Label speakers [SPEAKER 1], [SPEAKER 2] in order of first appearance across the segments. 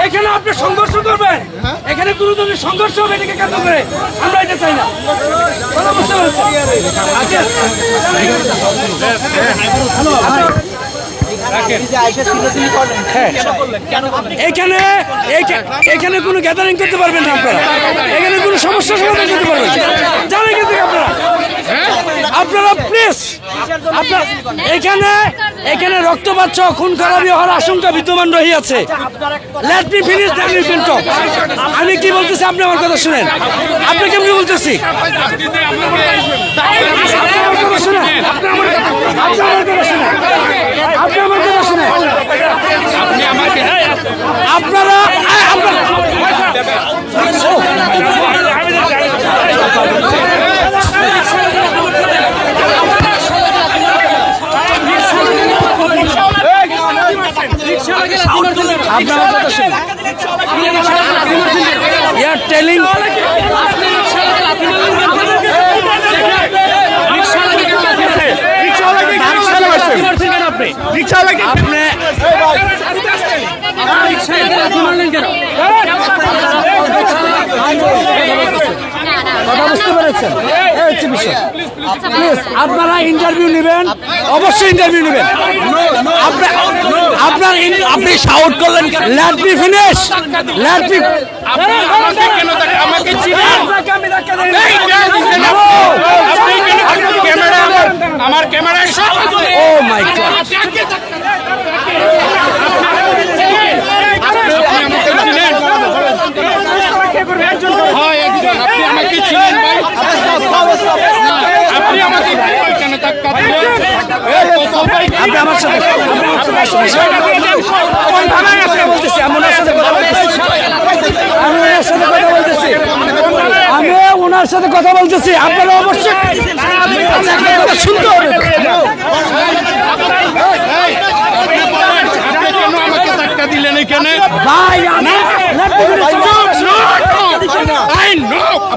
[SPEAKER 1] এখানে আপনি সংঘর্ষ করবেন, এখানে গুরুত্বের সংঘর্ষ হবে, এটাকে কেন্দ্র করে আমরা এটা চাই না। কথা বুঝতে পারছেন? এখানে এখানে কোনো গ্যাদারিং করতে পারবেন না আপনারা, এখানে কোনো সমস্যা সমাধান করতে পারবেন জানেন কিন্তু আপনারা প্লিজ আপনার এখানে রক্তপাত খুন খারাপি হওয়ার আশঙ্কা বিদ্যমান রহিয়াছে। Let me finish the minute. আমি কি বলতেছি আপনি আমার কথা শুনেন, আপনি কেমনি বলতেছি আপনারা টেলিং কথা বুঝতে পেরেছেন? এই হচ্ছে বিষয়। প্লিজ আপনারা ইন্টারভিউ নেবেন, অবশ্যই ইন্টারভিউ নেবেন। আপনার আপনি শাউট করলেন, let me finish, let me. আমাকে কেন আমাকে চিনেন? ক্যামেরা আমার ক্যামেরায় সব। ও মাই গড, আপনি আমাকে চিনেন ভাই? আপনি আমাকে কেন ধাক্কা দিলেন? আপনি আমার সাথে বলতেছি, আমি ওনার সাথে কথা বলতেছি, আপনারা অবশ্যই শুনতে হবে। আমাকে ধাক্কা দিলেন এখানে ভাই?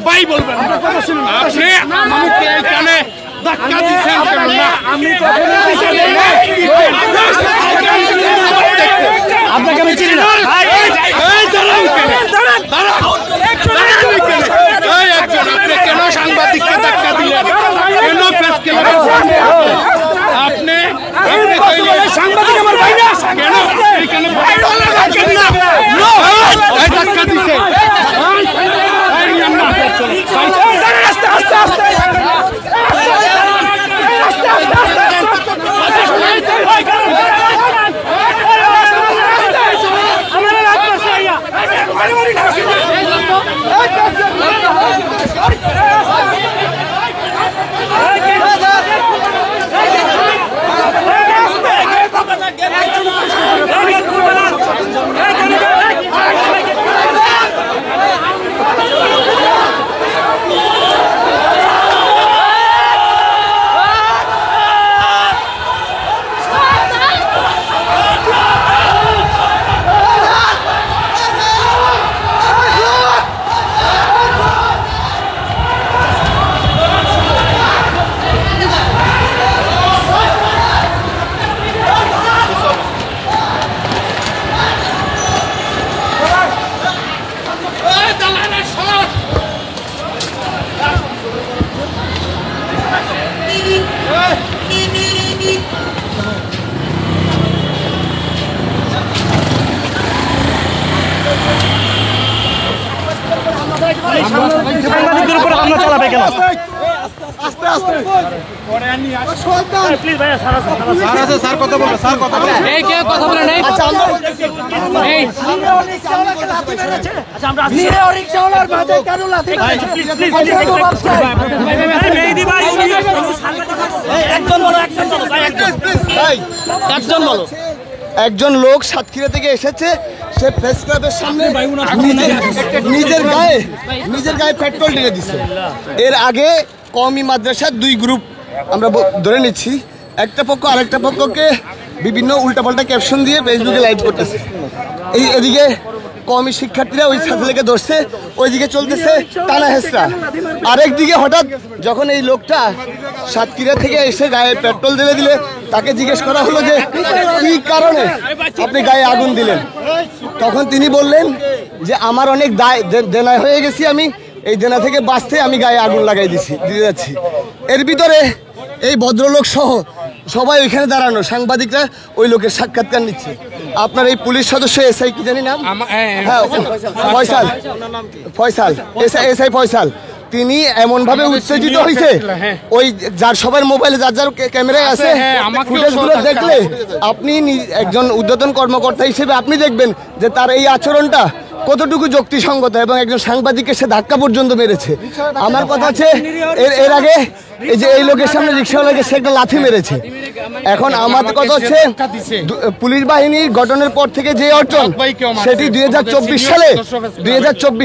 [SPEAKER 1] ভাই বলবেন আপনি আমাকে এখানে ধাক্কা দিচ্ছেন কেন? না আপনাকে আমি চিনি না। আপনি কেন সাংবাদিককে ধাক্কা দিলেন? কেন প্রেস ক্লাবে আপনি সাংবাদিক আমার ভাই না? কেন ধাক্কা দিচ্ছে? সাংবাদিকদের উপর হামলা চালাবে কেন?
[SPEAKER 2] একজন লোক সাতক্ষীরা থেকে এসেছে, সে প্রেস ক্লাবের সামনে নিজের গায়ে পেট্রোল ঢেলে দিচ্ছে। এর আগে কওমি মাদ্রাসার দুই গ্রুপ আমরা ধরে নিচ্ছি, একটা পক্ষ আরেকটা পক্ষকে বিভিন্ন উল্টাপাল্টা ক্যাপশন দিয়ে ফেসবুকে লাইভ করতেছে। এদিকে কওমি শিক্ষার্থীরা ওই ছাত্রলীগকে ধরছে, ওইদিকে চলতেছে টানা হেঁচড়া। আরেকদিকে হঠাৎ যখন এই লোকটা সাতক্ষীরা থেকে এসে গায়ে পেট্রোল ঢেলে দিলে, তাকে জিজ্ঞেস করা হলো যে কি কারণে আপনি গায়ে আগুন দিলেন, তখন তিনি বললেন যে আমার অনেক দেনা হয়ে গেছি, আমি এই দেনা থেকে বাঁচতে আমি গায়ে আগুন লাগাই দিতে যাচ্ছি। এর ভিতরে এই ভদ্রলোক সহ সবাই ওইখানে দাঁড়ানো, সাংবাদিকরা ওই লোকের সাক্ষাৎকার নিচ্ছে। আপনার এই পুলিশ সদস্য এসআই কি জানি নাম, হ্যাঁ ফয়সাল, এসআই ফয়সাল, তিনি এমন ভাবে উত্তেজিত হয়েছে, ওই যার সবার মোবাইলে যার যার ক্যামেরায় আছে ফুটেজগুলো দেখলে আপনি একজন ঊর্ধ্বতন কর্মকর্তা হিসেবে আপনি দেখবেন যে তার এই আচরণটা কতটুকু যুক্তিসঙ্গত, এবং একজন সাংবাদিককে সে ধাক্কা পর্যন্ত মেরেছে। আমার কথা আছে এর আগে এই যে এই লোকের সামনে রিক্সাওয়ালাকে সে একটা লাথি মেরেছে। এখন আমার কথা হচ্ছে পুলিশ বাহিনীর গঠনের পর থেকে যে অর্জন, সেটি 2024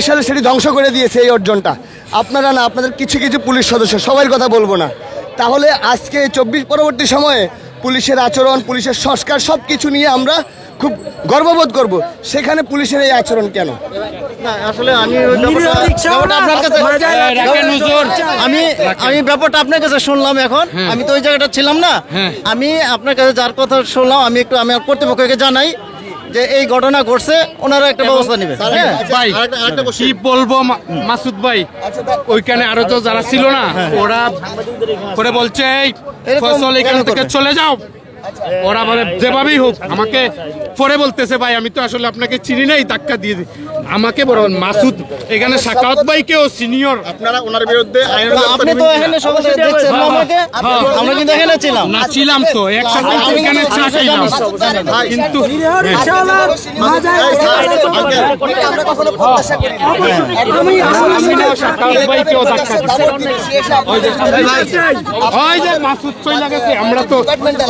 [SPEAKER 2] সালে সেটি ধ্বংস করে দিয়েছে এই অর্জনটা। আপনারা না, আপনাদের কিছু কিছু পুলিশ সদস্য, সবার কথা বলবো না। তাহলে আজকে 24 পরবর্তী সময়ে পুলিশের আচরণ, পুলিশের সংস্কার সব কিছু নিয়ে আমরা খুব গর্ববোধ করব। সেখানে পুলিশের এই আচরণ কেন?
[SPEAKER 3] আসলে আমি ব্যাপারটা আপনার কাছে শুনলাম, এখন আমি তো ওই জায়গাটা ছিলাম না, আমি আপনার কাছে যার কথা শুনলাম আমি একটু আমার কর্তৃপক্ষকে জানাই যে এই ঘটনা ঘটছে, ওনারা একটা ব্যবস্থা নেবে।
[SPEAKER 4] ভাই কি বলবো মাসুদ ভাই, ওইখানে আরো তো যারা ছিল না, ওরা করে বলছে ফয়সাল এখান থেকে চলে যাও, ওরা বলে যেভাবেই হোক আমাকে পরে বলতেছে ভাই আমি তো আসলে আপনাকে চিনি নাই, ধাক্কা দিয়ে আমাকে বড় মাসুদ এখানে সাকাওয়াত ভাই কেও সিনিয়র,
[SPEAKER 2] আপনারা ওনার বিরুদ্ধে
[SPEAKER 3] আপনি তো এখানে সবাই দেখছেন না, আমাকে আমরা কিন্তু এখানে ছিলাম
[SPEAKER 4] না, ছিলাম তো একসাথে এখানে চা খাইলাম, কিন্তু
[SPEAKER 2] আমরা কখনো প্রত্যাশা করি
[SPEAKER 4] না সাকাওয়াত ভাই কেও ধাক্কা দিচ্ছে, ওই যে মাসুদ চলে গেছে, আমরা তো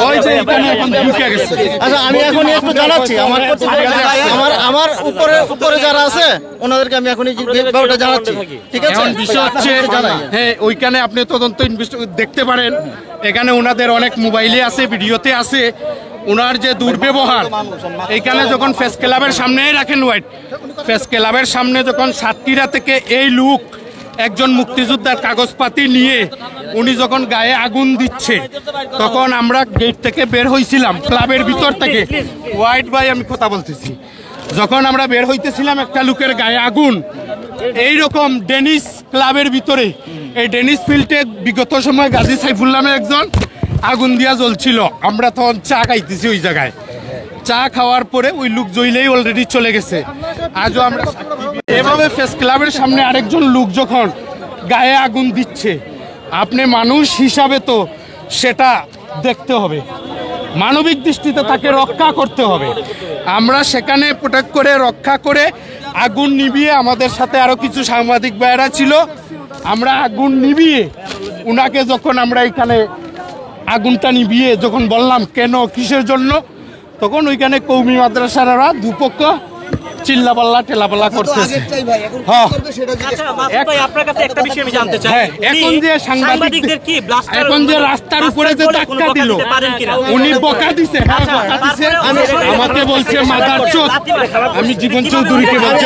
[SPEAKER 4] ওই যে এখানে এখন ঢুকে গেছে।
[SPEAKER 3] আচ্ছা আমি এখন একটু জানাচ্ছি আমার উপরে যারা আছে ওনাদেরকে আমি এখন ব্যাপারটা জানাচ্ছি, ঠিক আছে?
[SPEAKER 4] এখন বিষয় হচ্ছে হ্যাঁ ওইখানে আপনি তদন্ত দেখতে পারেন, এখানে ওনাদের অনেক মোবাইলে আছে, ভিডিওতে আছে, ওনার যে দুর্ব্যবহার। এইখানে যখন প্রেস ক্লাবের সামনেই রাখেন হোয়াইট, প্রেস ক্লাবের সামনে যখন সাতক্ষীরা থেকে এই লোক একজন মুক্তিযোদ্ধার কাগজপাতি নিয়ে উনি যখন গায়ে আগুন দিচ্ছে, তখন আমরা গেট থেকে বের হয়েছিলাম, ক্লাবের ভিতর থেকে। হোয়াইট ভাই আমি কথা বলতেছি, যখন আমরা বের হইতেছিলাম একটা লোকের গায়ে আগুন, এইরকম ডেনিস ক্লাবের ভিতরে, এই ডেনিস ফিল্ডে বিগত সময় গাজী সাইফুল নামে একজন আগুন দিয়া জ্বলছিল, আমরা তখন চা খাইতেছি ওই জায়গায়, চা খাওয়ার পরে ওই লোক জ্বলেই অলরেডি চলে গেছে। আজও আমরা এভাবে প্রেস ক্লাবের সামনে আরেকজন লোক যখন গায়ে আগুন দিচ্ছে, আপনি মানুষ হিসাবে তো সেটা দেখতে হবে, মানবিক দৃষ্টিতে তাকে রক্ষা করতে হবে। আমরা সেখানে প্রোটেক্ট করে রক্ষা করে আগুন নিভিয়ে, আমাদের সাথে আরো কিছু সাংবাদিক ভাইয়েরা ছিল, আমরা আগুন নিভিয়ে উনাকে যখন আমরা এখানে আগুনটা নিভিয়ে যখন বললাম কেন কিসের জন্য, তখন ওইখানে কওমি মাদ্রাসারা দুপক্ষ চিল্লাপাল্লা টেলাপাল্লা করতেছে। এখন যে সাংবাদিকদের এখন যে রাস্তার উপরে যে ধাক্কা দিল, উনি বকা দিছে, আমাকে বলছে মাদার চোদ, আমি জীবন চৌধুরীকে বলছি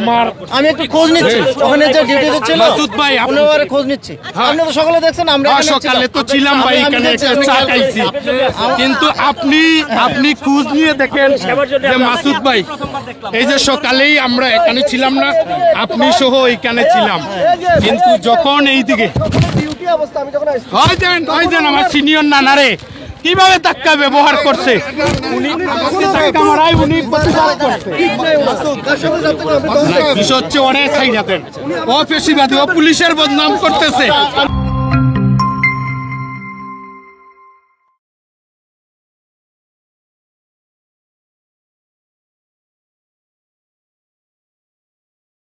[SPEAKER 4] আমার,
[SPEAKER 3] আমি একটু খোঁজ নিচ্ছি ওখানে যে ডিউটিতে ছিল
[SPEAKER 4] মাসুদ ভাই,
[SPEAKER 3] আপনি খোঁজ নিচ্ছি। আপনি তো সকালে দেখছেন, আমরা
[SPEAKER 4] সকালে তো ছিলাম ভাই, এখানে চা খাইছি, কিন্তু আপনি খোঁজ নিয়ে দেখেন যে মাসুদ ভাই এই যে সকালেই আমরা এখানে ছিলাম না, আপনি সহ এখানে ছিলাম, কিন্তু যখন এইদিকে আমার সিনিয়র নানারে কিভাবে ধাক্কা ব্যবহার করছে, উনি ধাক্কা মারায় উনি প্রতিবাদ করছে। বিষয় হচ্ছে অনেক খাই যাতেন ও পেশিবাদী ও পুলিশের বদনাম করতেছে।